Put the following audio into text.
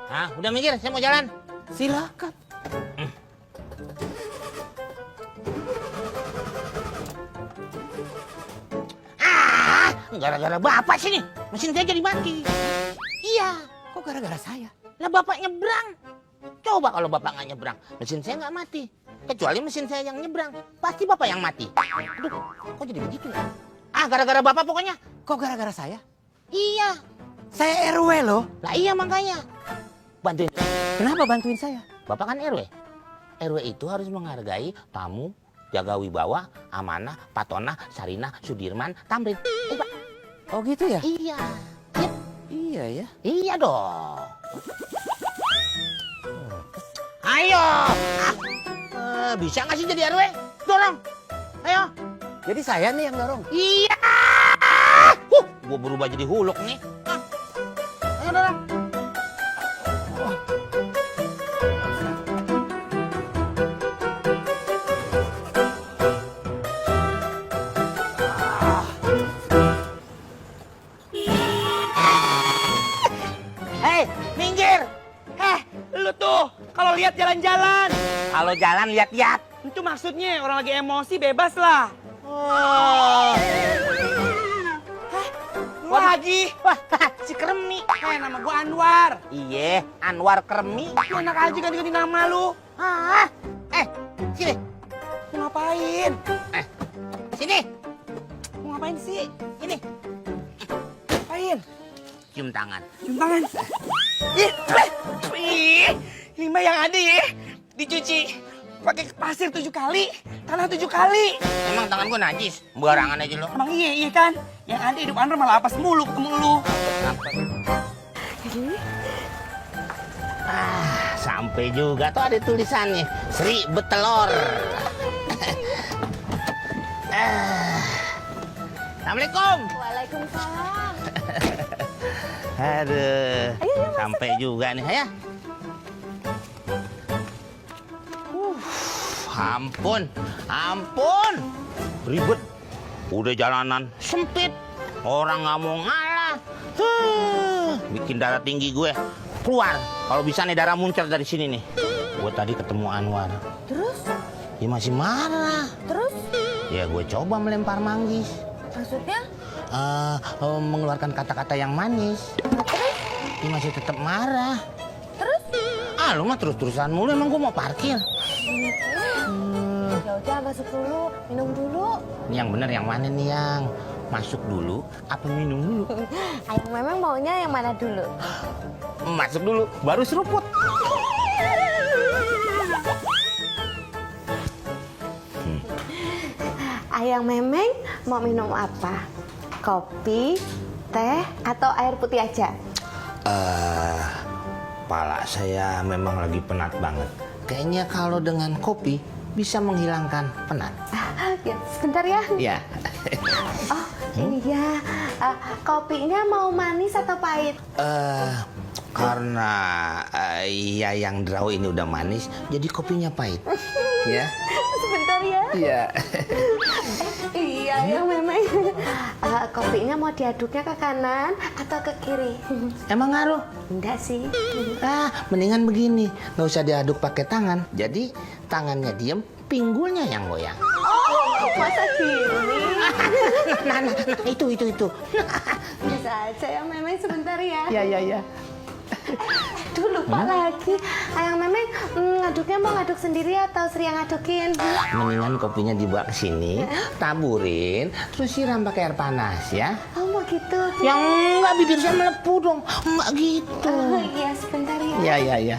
Ah, udah mikir, saya mau jalan. Silakan. Gara-gara bapak sini, mesin saya jadi mati. Iya, Kok gara-gara saya? lah bapak nyebrang. Coba kalau bapak nggak nyebrang, mesin saya nggak mati. Kecuali mesin saya yang nyebrang, pasti bapak yang mati. Aduh, kok jadi begitu ya? Ah, gara-gara bapak pokoknya. Kok gara-gara saya? Iya, Saya RW loh. lah iya makanya. Bantuin. Kenapa bantuin saya? Bapak kan RW. RW itu harus menghargai tamu, jaga wibawa, amanah, patona, sarinah, sudirman, tamrin. Pak. Oh gitu ya? Iya. Yep. Iya ya. Iya dong. Ayo. Bisa nggak sih jadi RW? Dorong. Ayo. Jadi saya nih yang dorong. Iya. Gua berubah jadi huluk nih. Ayo dorong. Hei, minggir. Lu tuh kalau lihat jalan-jalan. Kalau jalan lihat-lihat. Itu maksudnya orang lagi emosi bebas lah. Oh. Lagi. Wah, si Kremi. Nama gua Anwar. Iya, Anwar Kremi. Lu enak aja ganti-ganti nama lu. Ah, sini. Mau ngapain? Sini. Mau ngapain sih? Ini. Ngapain? Cium tangan. Cium tangan. Ini mah yang ada ya. Dicuci pakai pasir 7 kali, tanah 7 kali. Emang tangan gua najis? Barangan aja lo. Emang iya kan? Yang ada hidup Andra malah apes mulu ketemu lu. Sampai juga tuh ada tulisannya Sri Betelor. Assalamualaikum. Waalaikumsalam. Aduh, sampai juga nih ya. Ampun, ribet. Udah jalanan sempit, orang nggak mau ngalah. Bikin darah tinggi gue keluar. Kalau bisa nih darah muncul dari sini nih. Gue tadi ketemu Anwar. Terus? Dia masih marah. Terus? Ya gue coba melempar manggis. Maksudnya? Mengeluarkan kata-kata yang manis. Terus? Dia masih tetap marah. Terus? Ah, lu mah terus-terusan mulu. Emang gue mau parkir. Ya udah masuk dulu, minum dulu. Ini yang bener yang mana nih yang? Masuk dulu apa minum dulu? Ayang memang maunya yang mana dulu? Masuk dulu, baru seruput. Ayang memeng mau minum apa? Kopi, teh, atau air putih aja? Pala saya memang lagi penat banget. Kayaknya kalau dengan kopi bisa menghilangkan penat. Ya, sebentar ya. Iya. Oh, iya. Kopinya mau manis atau pahit? Karena ya yang draw ini udah manis, jadi kopinya pahit. Ya. Sebentar ya. Iya. Iya, yang memang. Kopinya mau diaduknya ke kanan atau ke kiri? Emang ngaruh? Enggak sih. Mendingan begini, nggak usah diaduk pakai tangan. Jadi tangannya diem, pinggulnya yang goyang. Oh, masa gini? Nah, itu. Bisa aja yang memang sebentar ya. Iya. Aduh, lupa lagi. Ayang memang ngaduknya mau ngaduk sendiri atau Sri yang ngadukin? Mendingan kopinya dibawa ke sini, taburin, terus siram pakai air panas ya. Oh, mau gitu. Yang enggak bibir saya melepuh dong. Enggak gitu. Oh, iya, sebentar ya. Iya.